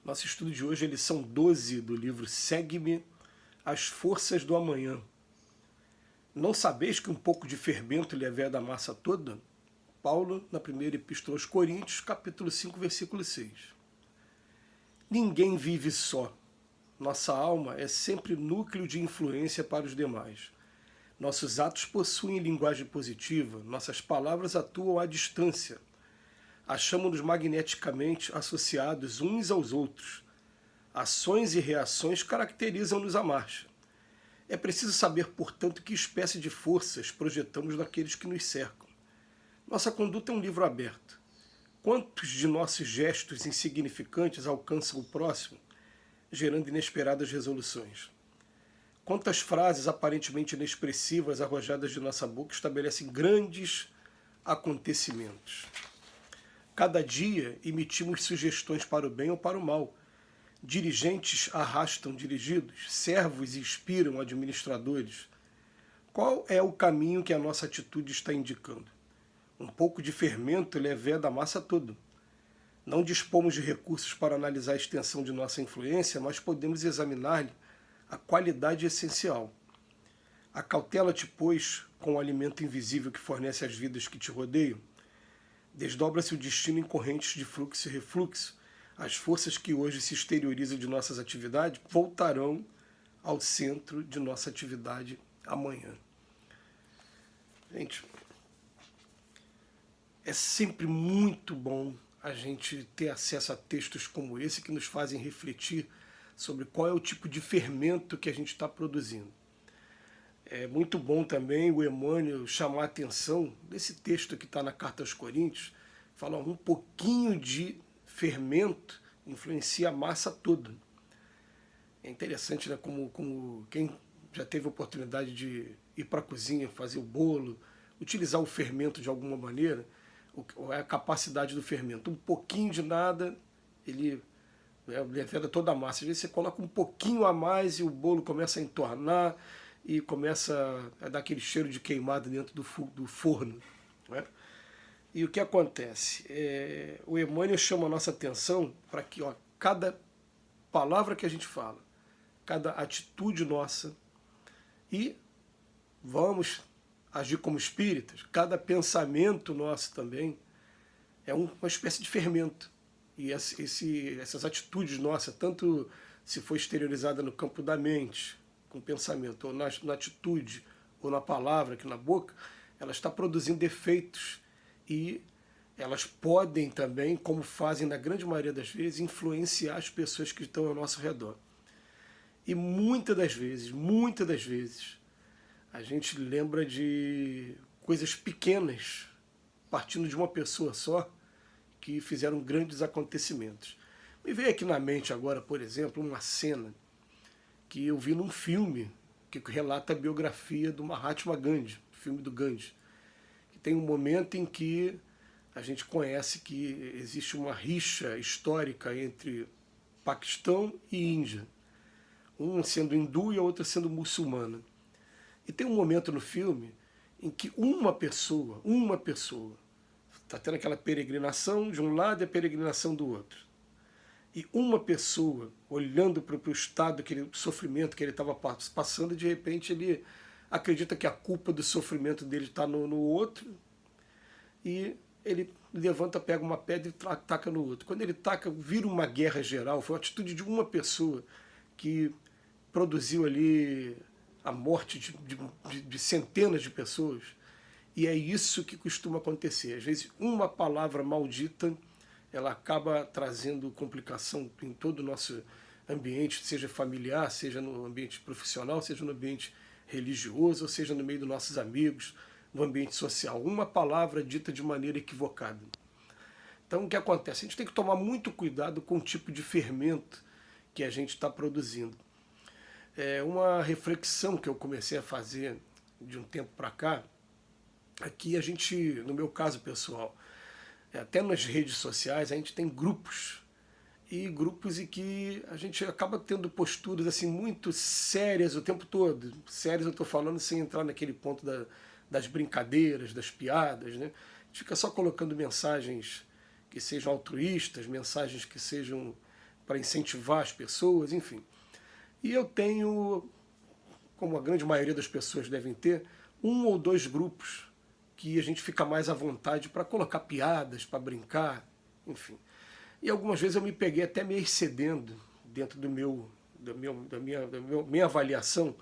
Nosso estudo de hoje é a lição 12 do livro Segue-me, as forças do amanhã. Não sabeis que um pouco de fermento levéa da massa toda? Paulo, na primeira epístola aos Coríntios, capítulo 5, versículo 6. Ninguém vive só. Nossa alma é sempre núcleo de influência para os demais. Nossos atos possuem linguagem positiva, nossas palavras atuam à distância. Achamos-nos magneticamente associados uns aos outros. Ações e reações caracterizam-nos a marcha. É preciso saber, portanto, que espécie de forças projetamos naqueles que nos cercam. Nossa conduta é um livro aberto. Quantos de nossos gestos insignificantes alcançam o próximo, gerando inesperadas resoluções? Quantas frases aparentemente inexpressivas arrojadas de nossa boca estabelecem grandes acontecimentos? Cada dia emitimos sugestões para o bem ou para o mal. Dirigentes arrastam dirigidos, servos inspiram administradores. Qual é o caminho que a nossa atitude está indicando? Um pouco de fermento levéa da massa toda. Não dispomos de recursos para analisar a extensão de nossa influência, mas podemos examinar-lhe a qualidade essencial. Acautela-te, pois, com o alimento invisível que fornece às vidas que te rodeiam. Desdobra-se o destino em correntes de fluxo e refluxo. As forças que hoje se exteriorizam de nossas atividades voltarão ao centro de nossa atividade amanhã. Gente, é sempre muito bom a gente ter acesso a textos como esse que nos fazem refletir sobre qual é o tipo de fermento que a gente está produzindo. É muito bom também o Emmanuel chamar a atenção desse texto que está na Carta aos Coríntios, fala um pouquinho de fermento influencia a massa toda. É interessante, né, como quem já teve a oportunidade de ir para a cozinha, fazer o bolo, utilizar o fermento de alguma maneira, a capacidade do fermento. Um pouquinho de nada, ele leveda toda a massa. Às vezes você coloca um pouquinho a mais e o bolo começa a entornar, e começa a dar aquele cheiro de queimado dentro do forno. Né? E o que acontece? O Emmanuel chama a nossa atenção para que cada palavra que a gente fala, cada atitude nossa, e vamos agir como espíritas, cada pensamento nosso também é uma espécie de fermento. E essas atitudes nossas, tanto se for exteriorizada no campo da mente, com o pensamento, ou na atitude, ou na palavra, aqui na boca, ela está produzindo efeitos e elas podem também, como fazem na grande maioria das vezes, influenciar as pessoas que estão ao nosso redor. E muitas das vezes, a gente lembra de coisas pequenas, partindo de uma pessoa só, que fizeram grandes acontecimentos. Me veio aqui na mente agora, por exemplo, uma cena que eu vi num filme que relata a biografia do Mahatma Gandhi, filme do Gandhi, que tem um momento em que a gente conhece que existe uma rixa histórica entre Paquistão e Índia, um sendo hindu e a outra sendo muçulmana. E tem um momento no filme em que uma pessoa, está tendo aquela peregrinação de um lado e a peregrinação do outro. E uma pessoa, olhando para o estado, aquele sofrimento que ele estava passando, de repente ele acredita que a culpa do sofrimento dele está no outro, e ele levanta, pega uma pedra e taca no outro. Quando ele taca, vira uma guerra geral. Foi a atitude de uma pessoa que produziu ali a morte de centenas de pessoas. E é isso que costuma acontecer. Às vezes, uma palavra maldita, ela acaba trazendo complicação em todo o nosso ambiente, seja familiar, seja no ambiente profissional, seja no ambiente religioso, ou seja no meio dos nossos amigos, no ambiente social. Uma palavra dita de maneira equivocada. Então, o que acontece? A gente tem que tomar muito cuidado com o tipo de fermento que a gente está produzindo. Uma reflexão que eu comecei a fazer de um tempo para cá, aqui a gente, no meu caso pessoal, até nas redes sociais, a gente tem grupos em que a gente acaba tendo posturas assim muito sérias o tempo todo. Sérias eu estou falando sem entrar naquele ponto das brincadeiras, das piadas, né? A gente fica só colocando mensagens que sejam altruístas, mensagens que sejam para incentivar as pessoas, enfim. E eu tenho, como a grande maioria das pessoas devem ter, um ou dois grupos que a gente fica mais à vontade para colocar piadas, para brincar, enfim. E algumas vezes eu me peguei até me excedendo dentro da minha avaliação,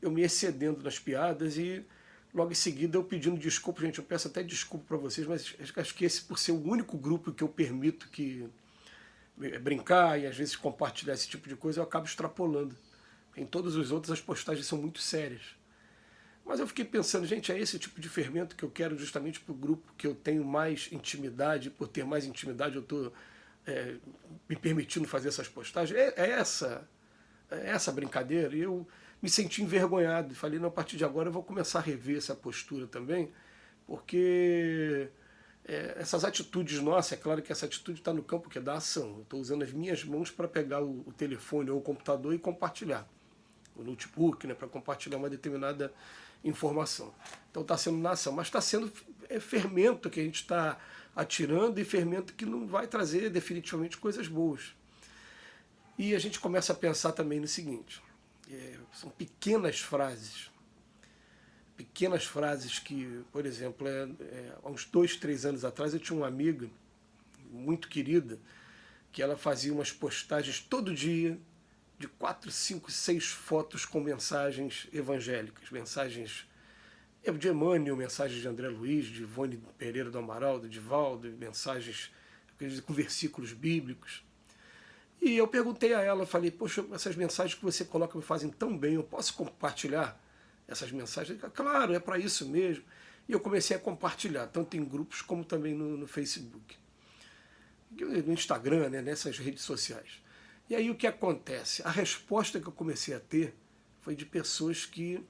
eu me excedendo nas piadas e logo em seguida eu pedindo desculpa, gente, eu peço até desculpa para vocês, mas acho que esse, por ser o único grupo que eu permito que brincar e às vezes compartilhar esse tipo de coisa, eu acabo extrapolando. Em todos os outros as postagens são muito sérias. Mas eu fiquei pensando, gente, é esse tipo de fermento que eu quero justamente para o grupo que eu tenho mais intimidade, por ter mais intimidade eu estou me permitindo fazer essas postagens. É essa brincadeira. E eu me senti envergonhado. Falei, não, a partir de agora eu vou começar a rever essa postura também, porque essas atitudes nossas, é claro que essa atitude está no campo que é da ação. Eu estou usando as minhas mãos para pegar o telefone ou o computador e compartilhar. O notebook, né, para compartilhar uma determinada informação. Então está sendo na ação, mas está sendo fermento que a gente está atirando e fermento que não vai trazer definitivamente coisas boas. E a gente começa a pensar também no seguinte, são pequenas frases que, por exemplo, há uns 2, 3 anos atrás eu tinha uma amiga muito querida que ela fazia umas postagens todo dia de 4, 5, 6 fotos com mensagens evangélicas, mensagens de Emmanuel, mensagens de André Luiz, de Ivone Pereira do Amaral, do Divaldo, mensagens com versículos bíblicos. E eu perguntei a ela, falei, poxa, essas mensagens que você coloca me fazem tão bem, eu posso compartilhar essas mensagens? Claro, é para isso mesmo. E eu comecei a compartilhar, tanto em grupos como também no Facebook, no Instagram, né, nessas redes sociais. E aí o que acontece? A resposta que eu comecei a ter foi de pessoas que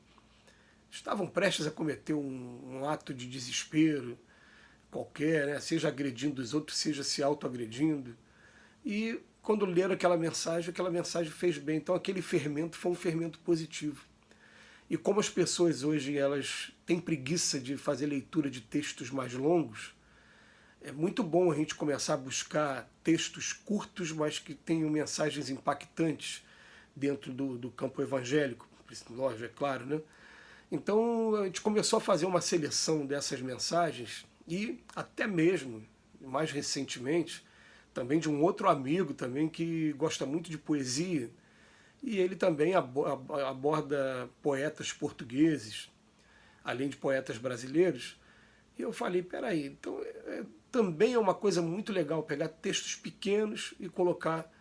estavam prestes a cometer um ato de desespero qualquer, né? Seja agredindo os outros, seja se autoagredindo. E quando leram aquela mensagem fez bem. Então aquele fermento foi um fermento positivo. E como as pessoas hoje elas têm preguiça de fazer leitura de textos mais longos, é muito bom a gente começar a buscar textos curtos, mas que tenham mensagens impactantes dentro do campo evangélico, lógico, é claro, né? Então a gente começou a fazer uma seleção dessas mensagens e até mesmo, mais recentemente, também de um outro amigo também que gosta muito de poesia e ele também aborda poetas portugueses, além de poetas brasileiros. E eu falei, peraí, então também é uma coisa muito legal pegar textos pequenos e colocar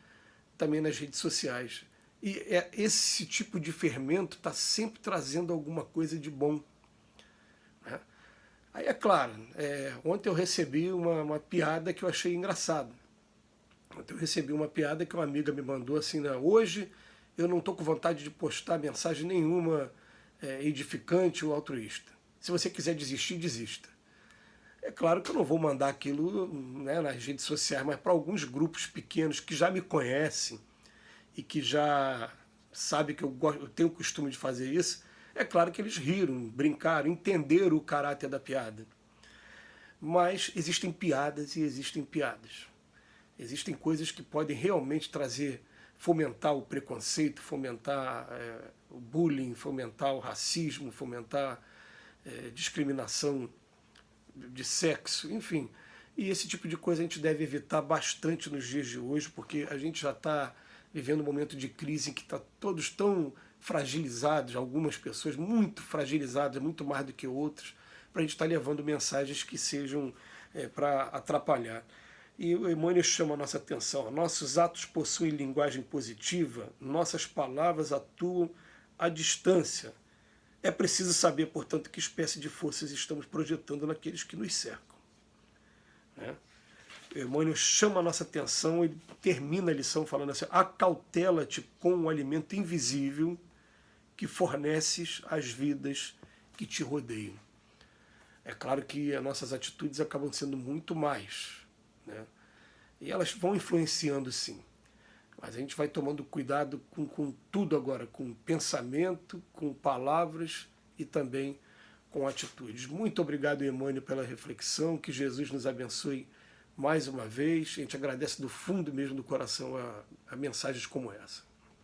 também nas redes sociais. E esse tipo de fermento está sempre trazendo alguma coisa de bom. Né? Aí é claro, ontem eu recebi uma piada que eu achei engraçada. Ontem eu recebi uma piada que uma amiga me mandou assim, né? Hoje eu não estou com vontade de postar mensagem nenhuma edificante ou altruísta. Se você quiser desistir, desista. É claro que eu não vou mandar aquilo, né, nas redes sociais, mas para alguns grupos pequenos que já me conhecem e que já sabem que eu tenho o costume de fazer isso, é claro que eles riram, brincaram, entenderam o caráter da piada. Mas existem piadas e existem piadas. Existem coisas que podem realmente fomentar o preconceito, fomentar o bullying, fomentar o racismo, fomentar discriminação de sexo, enfim. E esse tipo de coisa a gente deve evitar bastante nos dias de hoje, porque a gente já está vivendo um momento de crise em que está todos tão fragilizados, algumas pessoas muito fragilizadas, muito mais do que outras, para a gente estar levando mensagens que sejam para atrapalhar. E o Emmanuel chama a nossa atenção. Nossos atos possuem linguagem positiva, nossas palavras atuam à distância. É preciso saber, portanto, que espécie de forças estamos projetando naqueles que nos cercam. Né? O Emmanuel chama a nossa atenção, ele termina a lição falando assim, acautela-te com o alimento invisível que forneces às vidas que te rodeiam. É claro que as nossas atitudes acabam sendo muito mais, né? E elas vão influenciando sim. Mas a gente vai tomando cuidado com tudo agora, com pensamento, com palavras e também com atitudes. Muito obrigado, Emmanuel, pela reflexão. Que Jesus nos abençoe mais uma vez. A gente agradece do fundo mesmo do coração a mensagens como essa.